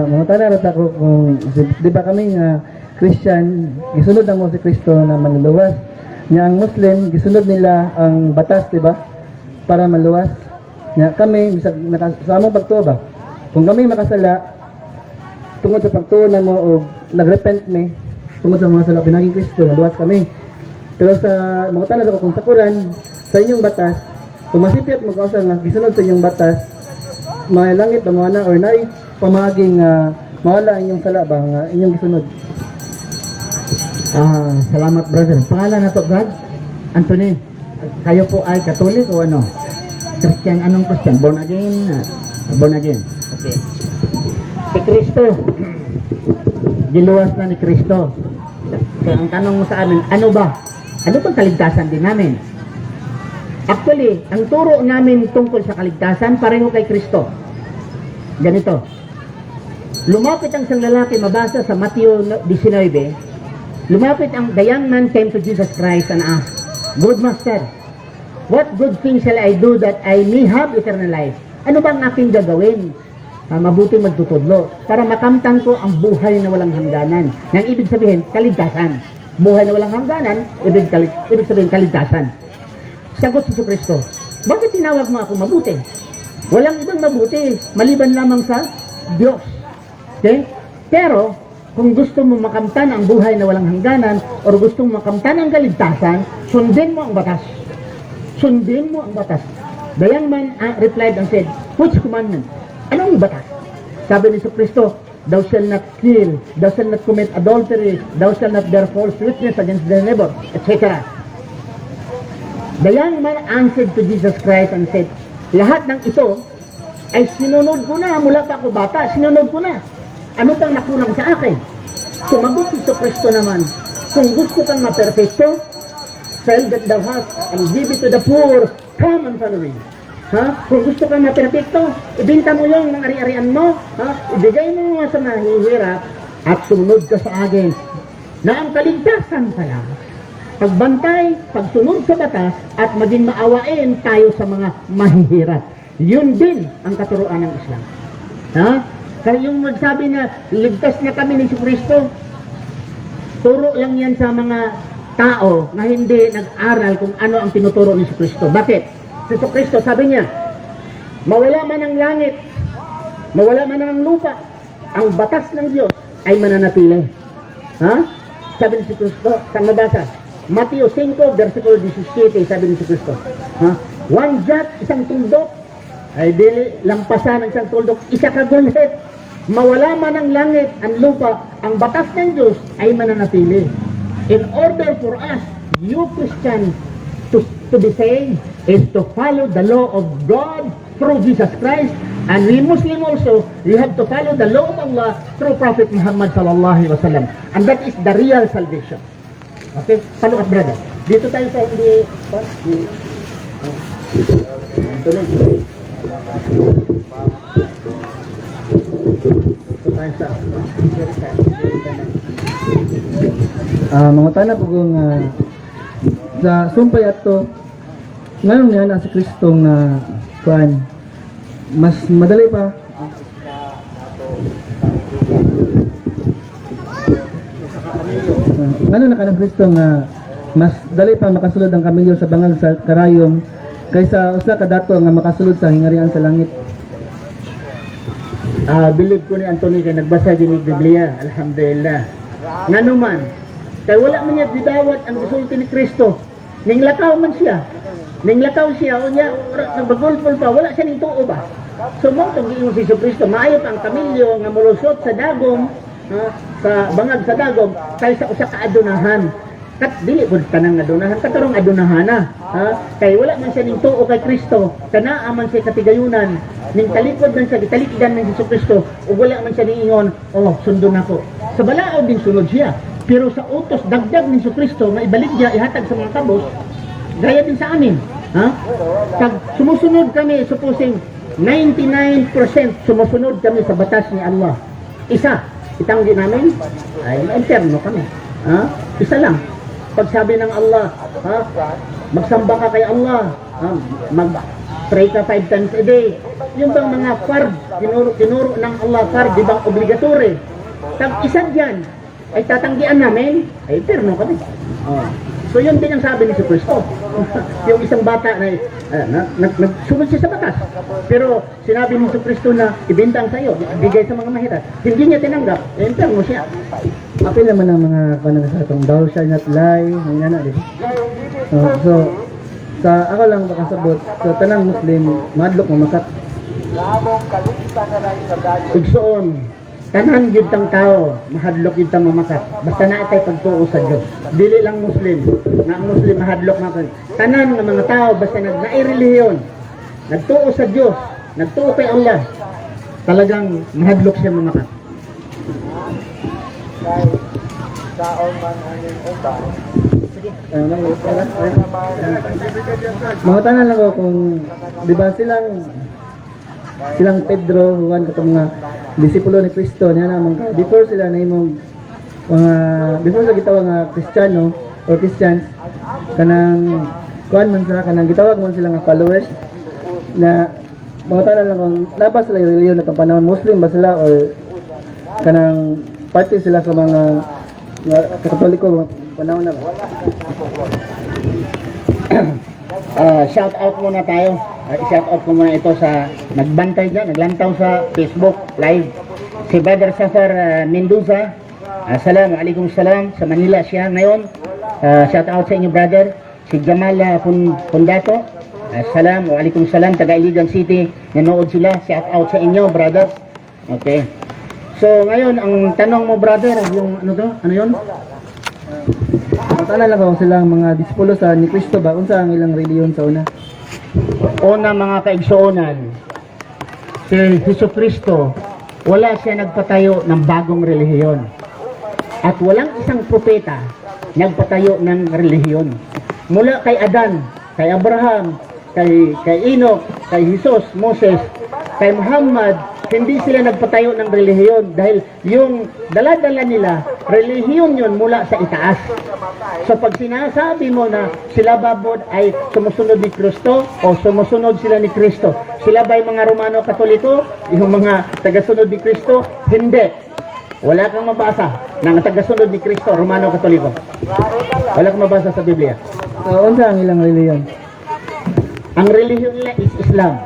Mga tanarot ako kung di ba kami nga Christian, gisunod na mo si Kristo na manluluwas. Nga ang Muslim, gisunod nila ang batas, di ba? Para maluwas. Nga kami, sa among pagtuo ba? Kung kami makasala, tungod sa pagtuo na mo o nagrepent me, tungod sa mga sala pinaging Kristo, maluwas kami. Pero sa mga tanarot ako kung sakuran, sa inyong batas, kung masipit mo kausa nga gisunod sa inyong batas, may langit ba mga na or nai pamaging mawala inyong sala ba nga inyong gisunod. Salamat brother. Pangalan na to Brad? Anthony. Kayo po ay Katolik o ano? Christian, anong Christian? Born again? Born again. Okay. Si Kristo. Giluwas na ni Kristo. So, ang tanong mo sa amin, ano ba? Ano bang kaligtasan din namin? Actually, ang turo namin tungkol sa kaligtasan, pareho kay Kristo. Ganito. Lumapit ang isang lalaki, mabasa sa Mateo 19. Lumapit the young man came to Jesus Christ and asked, "Good Master, what good thing shall I do that I may have eternal life?" Ano bang aking gagawin? Mabuti magtutudlo para makamtan ko ang buhay na walang hangganan. Nang ibig sabihin, kaligtasan. Buhay na walang hangganan, ibig sabihin kaligtasan. Sagot si Kristo, bakit tinawag mo ako mabuti? Walang ibang mabuti, maliban lamang sa Diyos. Okay? Pero, kung gusto mo makamtan ang buhay na walang hangganan o gusto mo makamtan ang kaligtasan, sundin mo ang batas. Sundin mo ang batas. The young man replied and said, "Which commandment?" Anong batas? Sabi ni Kristo, "Thou shalt not kill, thou shalt not commit adultery, thou shalt not bear false witness against thy neighbor," etc. The young man answered to Jesus Christ and said, "Lahat ng ito ay sinunod ko na mula pa ako bata, sinunod ko na. Ano pang nakulang sa akin?" Sumagot si Kristo naman, kung gusto kang maperfecto, sell that thou hast and give it to the poor, come and follow me. Kung gusto kang maperfecto, ibenta mo yung mga ari-arian mo, ibigay mo sa mahihirap at sumunod ka sa akin. Na ang kaligtasan pala, pagbantay, pagsunod sa batas at maging maawain tayo sa mga mahihirap. Yun din ang katuruan ng Islam. Kaya yung magsabi na ligtas na kami ni Kristo, turo lang yan sa mga tao na hindi nag-aral kung ano ang tinuturo ni Kristo. Bakit? Si Kristo sabi niya, mawala man ang langit, mawala man ang lupa, ang batas ng Diyos ay mananatili. Sabi ni Kristo, saan mabasa? Mateo 5, versikulo 17, sabi ni Kristo. One jot, isang tuldok, ay dili lampasan ng isang tuldok, isa kagunhit. Mawala man ang langit, ang lupa, ang batas ng Diyos ay mananatili. In order for us, you Christian, to be saved, is to follow the law of God through Jesus Christ, and we Muslim also, we have to follow the law of Allah through Prophet Muhammad sallallahu alaihi wasallam, and that is the real salvation. Okay, follow up brother. Dito tayo sa mga tanap kung sa sumpay ato ngayon nga nasa Kristong kuan mas madali pa ano na kanang Kristo nga mas dali pa makasulod ang kamilyo sa bangal sa karayom kaysa usa ka dato nga makasulod sa hingarian sa langit. Believe ko ni Anthony kay nagbasa din ng Biblia, alhamdulillah. Nga naman, kay wala man niya bidawat ang gisulti ni Kristo. Ning lakaw man siya. Ning lakaw siya, o niya, nagbagulpol pa, wala siya ning tuo ba? So, mo itong giingon si Kristo, maayo pa ang kamilyo nga mulusot sa dagom, sa bangag sa dagom, kaysa usa ka adunahan. Kat dili pud tanang adunahan, katarong adunahan na. Kay wala man siya ning tuo kay Kristo, kanaa man siya katigayunan, ning talikod man siya gitalikdan ng Kristo, ug wala man siya niingon, "Oh, sundon nako." Sa balaod din sunod siya. Pero sa utos dagdag ni Kristo, maibalik niya ihatag sa mga kabos, gaya din sa amin. Pag sumusunod kami, supposing 99% sumusunod kami sa batas ni Allah. Isa, itanggi namin, ay interno kami. Isa lang. Pag sabi ng Allah, magsamba ka kay Allah, mag-pray ka 5 times a day. Yung bang mga fard, tinuro ng Allah fard, di bang obligatory? Isa dyan, ay tatanggian namin, ay perno kami. Oh. So yun din ang sabi ni Kristo. Yung isang bata na nagsunod siya sa batas. Pero sinabi ni Kristo na ibintang sa iyo, ibigay sa mga mahirap. Hindi niya tinanggap, eh perno siya. Apil naman ang mga kanang sa itong thou shalt not lie, may nana, di ba? So, sa ako lang makasabot, so tanang Muslim, madlok mamakat. Igsoon, tanan yun tang tao, mahadlok yun tang mamakat. Basta na itay pagtuo sa Diyos. Dili lang Muslim, na ang Muslim mahadlok mamakat. Tanan ng mga tao, basta nairelihiyon, nagtuo sa Diyos, nagtuo kay Allah, talagang mahadlok siya mamakat. Mahutanan lang ako kung, di ba silang Pedro, Juan, katong mga disipulo ni Kristo, niya naman, before sila na imong before sila gitawag nga Kristiyano or Christians, kanang kuan man sila, kanang gitawag man sila nga followers, na mahutanan lang kung labas sila yung reliyon na itong panahon, Muslim ba sila or kanang parte sila sa mga Katoliko panahon na ba? Shout out muna tayo. Shout out ko muna ito sa nagbantay dyan, naglantaw sa Facebook live. Si Brother Safar Mendoza. Assalamualaikum salam. Sa Manila siya ngayon. Shout out sa inyo brother. Si Jamal Pundato. Assalamualaikum salam. Taga Iligan City. Nanood sila. Shout out sa inyo brother. Okay. So ngayon ang tanong mo brother, yung ano to? Ano yun? Mahutanan lang ako silang mga disipulo sa ni Kristo ba? Unsa ang ilang reliyon sa una? Una mga kaigsuonan, si Jesucristo, wala siya nagpatayo ng bagong relihiyon. At walang isang propeta nagpatayo ng relihiyon. Mula kay Adan, kay Abraham, kay Enoch, kay Jesus, Moses, kay Muhammad, hindi sila nagpatayo ng relihiyon dahil yung dala-dala nila, relihiyon yun mula sa itaas. So pag sinasabi mo na sila babod ay sumusunod ni Kristo o sumusunod sila ni Kristo, sila ba yung mga Romano Katoliko, yung mga tagasunod ni Kristo? Hindi. Wala kang mabasa ng tagasunod ni Kristo, Romano Katoliko. Wala kang mabasa sa Biblia. So, unsa ang ilang reliyon? Ang relihiyon nila is Islam.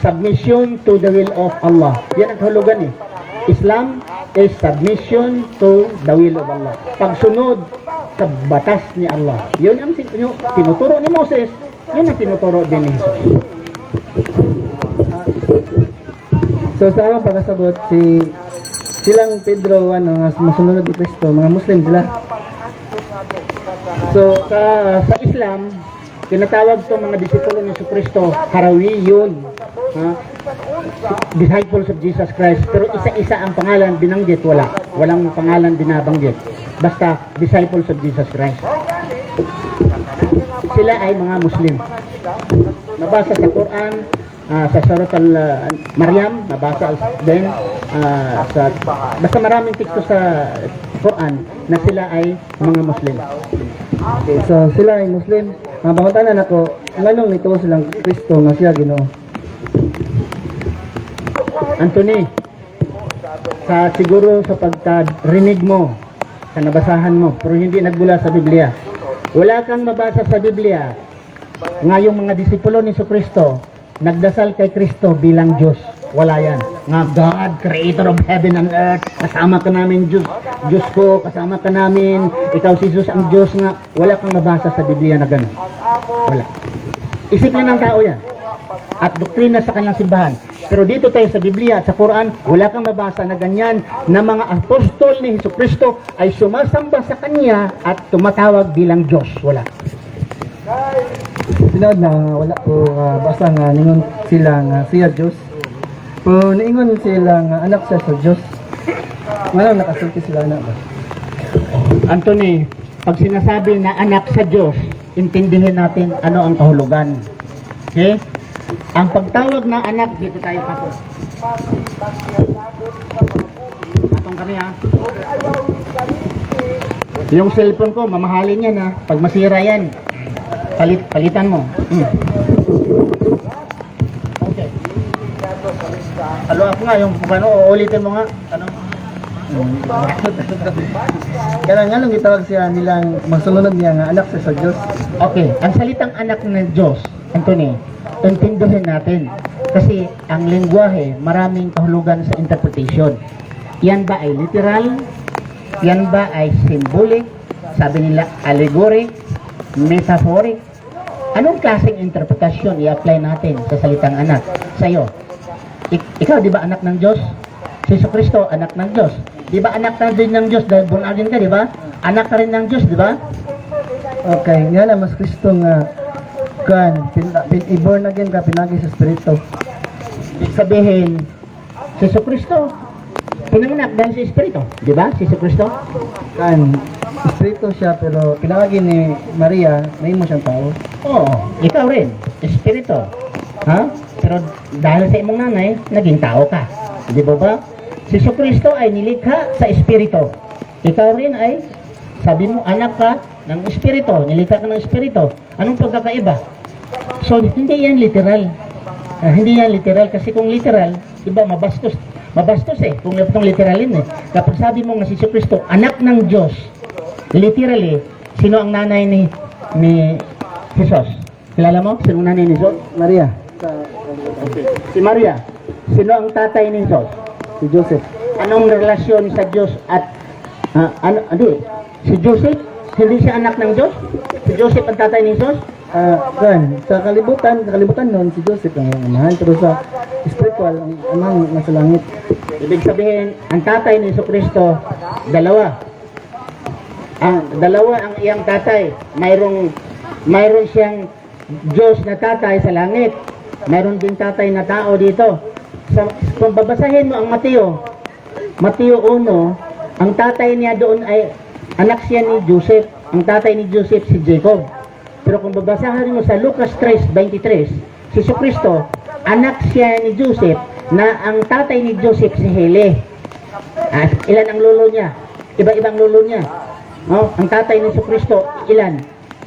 Submission to the will of Allah. Yan ang kahulugan eh. Islam is submission to the will of Allah. Pagsunod sa batas ni Allah. Yun ang tinuturo ni Moses. Yun ang tinuturo din ni Jesus. So sa akong pagkasabot, silang Pedro, nga masunod ni Kristo, mga Muslim sila. So sa Islam, tinatawag to mga disipulo ni Kristo, Harawiyun. Disciples of Jesus Christ. Pero isa-isa ang pangalan binanggit, walang pangalan binabanggit, basta disciples of Jesus Christ. Sila ay mga Muslim. Nabasa sa Quran, sa Surat al-Maryam, nabasa din basta maraming teksto sa Quran na sila ay mga Muslim. Okay, so sila ay Muslim. Mabangutanan ako, nganong nito silang Kristo nga siya Ginoo? Anthony, siguro sa pagkarinig mo, sa nabasahan mo, pero hindi nagbula sa Biblia. Wala kang mabasa sa Biblia nga yung mga disipulo ni Kristo nagdasal kay Kristo bilang Diyos. Wala yan. Nga God, creator of heaven and earth, kasama ka namin Diyos. Diyos ko, kasama ka namin. Ikaw si Jesus ang Diyos nga. Wala kang mabasa sa Biblia na gano'n. Wala. Isip lang ng tao yan. At doktrina sa kanyang simbahan. Pero dito tayo sa Biblia at sa Quran, wala kang mabasa na ganyan na mga apostol ni Jesucristo ay sumasamba sa Kanya at tumatawag bilang Diyos. Wala. Sinood na wala ko basa nga ningon sila nga siya Diyos. Pero niingon sila nga anak siya sa Diyos. Ngayon nakasulti sila na ba? Anthony, pag sinasabi na anak sa Diyos, intindihin natin ano ang kahulugan. Okay? Ang pagtawag na anak, dito tayo pasok. Patong kami ha. Yung cellphone ko, mamahalin yan ha. Pag masira yan. Palitan mo. Okay. Ano ako nga, yung ano, ulitin mo nga. Ano? Kaya nga nung gitawag siya nilang masunod niya nga anak sa Diyos. Okay, ang salitang anak ng Diyos, Anthony, intindihin natin. Kasi ang lengguwahe, maraming kahulugan sa interpretation. Yan ba ay literal? Yan ba ay symbolic? Sabi nila, allegoric, metaphoric. Anong klaseng interpretasyon i-apply natin sa salitang anak? Sa'yo. Ikaw, di ba anak ng Diyos? Si Jesucristo, anak ng Diyos. Di ba anak ka din ng Diyos dahil born again ka, di ba? Anak ka rin ng Diyos, di ba? Okay, nga na mas Kristo nga kan i-born again ka pinagi sa Espiritu. Ibig sabihin, si Jesucristo, pinanganak dahil sa Espiritu. Di ba? Si Jesucristo? Kan Espiritu siya pero pinagi ni Maria, may mo siyang tao. Oo, ikaw rin, Espiritu. Ha? Pero dahil sa imong nanay, naging tao ka. Di ba ba? Si Jesucristo ay nilikha sa Espiritu. Ikaw rin ay, sabi mo, anak ka ng Espiritu. Nilikha ka ng Espiritu. Anong pagkakaiba? So, hindi yan literal. Hindi yan literal kasi kung literal, iba mabastos. Mabastos eh, kung itong literalin eh. Kapag sabi mo nga si Jesucristo, anak ng Diyos, literally, sino ang nanay ni Jesus? Kilala mo? Sino ang nanay ni Jesus? Maria, Si Maria. Sino ang tatay ni Jesus? si Joseph. Anong relasyon sa Diyos at si Joseph? Hindi siya anak ng Diyos? Si Joseph ang tatay ni Jesus? Kan sa kalibutan noon si Joseph ang amahan pero sa spiritual ang amang nasa langit. Ibig sabihin, ang tatay ni Jesucristo, dalawa. Dalawa ang iyang tatay. Mayroon siyang Diyos na tatay sa langit. Mayroon din tatay na tao dito. Kung babasahin mo ang Mateo 1, ang tatay niya doon ay anak siya ni Joseph. Ang tatay ni Joseph si Jacob. Pero kung babasahin mo sa Lucas 3:23, si Jesucristo, anak siya ni Joseph na ang tatay ni Joseph si Hele. At ilan ang lolo niya? Iba-ibang lolo niya. Oh, ang tatay ni Jesucristo, ilan?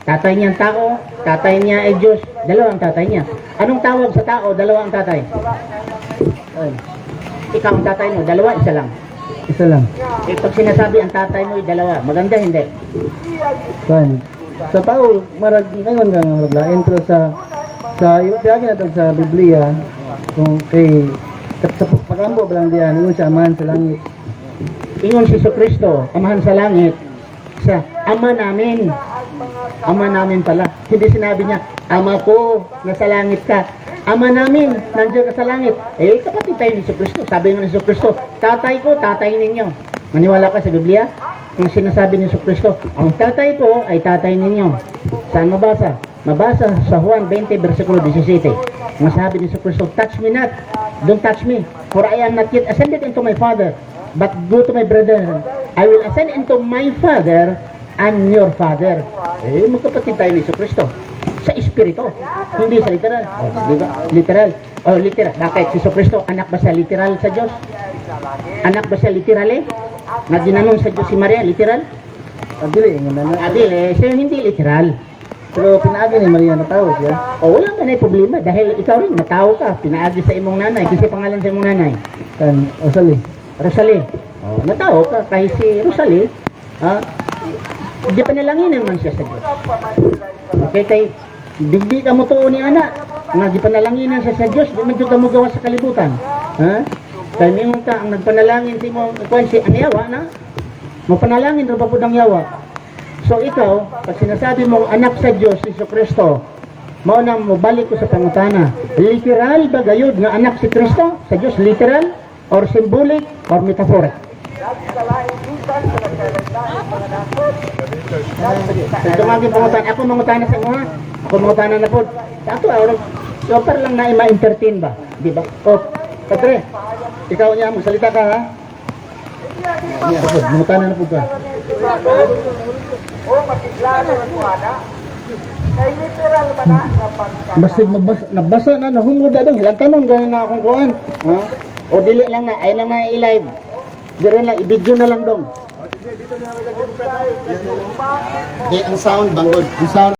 Tatay niya ang tao, tatay niya ay Diyos, dalawa ang tatay niya. Anong tawag sa tao? Dalawa ang tatay. Ay, Ikaw ang tatay mo, dalawa, isa lang. isa lang. Pag sinasabi ang tatay mo ay dalawa, maganda hindi? Kan sa tao marag ngayon nga maraglain pero sa pinagi natin sa Biblia kung kay sa pagambo lang diyan ingon siya amahan sa langit. Ingon si Jesucristo, amahan sa langit, sa ama namin. Ama namin pala. Hindi sinabi niya, ama ko, nasa langit ka. Ama namin, nandiyan ka sa langit. Eh, kapatid tayo ni Jesucristo. Sabi nga ni Jesucristo, tatay ko, tatay ninyo. Maniwala ka sa Biblia? Kung sinasabi ni Jesucristo, ang tatay ko ay tatay ninyo. Saan mabasa? Mabasa sa Juan 20, versikulo 17. Masabi ni Jesucristo, touch me not. Don't touch me. For I am not yet ascended into my Father. But go to my brother. I will ascend into my Father and your Father. Eh, magkapatid tayo ni Jesucristo. Sa Espiritu. Hindi sa literal. Di ba? Literal. Literal. Bakit? Si Jesucristo, anak ba siya literal sa Diyos? Anak ba siya literal eh? Na ginanong sa Diyos si Maria, literal? Adili ingon na. Adil siya hindi literal. Pero pinaagi ni Maria na tao siya. Wala man ay problema dahil ikaw rin, natao ka, pinaagi sa imong nanay. Kasi pangalan sa imong nanay? Kan Osali. Rosalie. Natao ka, kahit si Rosalie, hindi pa nalanginin man siya sa Diyos. Okay, kay digdi ka mo tuon ni anak, nga di panalanginan siya sa Diyos, di man ka mo gawa sa kalibutan. Kaya mingon ka, ang nagpanalangin si mo, si ang yawa na, mapanalangin rin pa po ng yawa. So ikaw, pag sinasabi mong anak sa Diyos, si Kristo, mao nang mabalik ko sa pangutana, literal ba gayud nga anak si Kristo sa Diyos? Literal? Or symbolic? Or metaphoric? Dumagin pangutan. Ako mangutana sa mga. Ako mangutana na po. Ako, so para lang na ma-entertain ba? Di ba? Padre, ikaw niya, magsalita ka ha? Mangutana na po ka. Basta nabasa na, nahungod na doon. Ilang tanong gano'n na akong kuhan. O dili lang na, ay lang na i-live. Dire lang, i-video na lang doon. Di ang sound bangod. Ang sound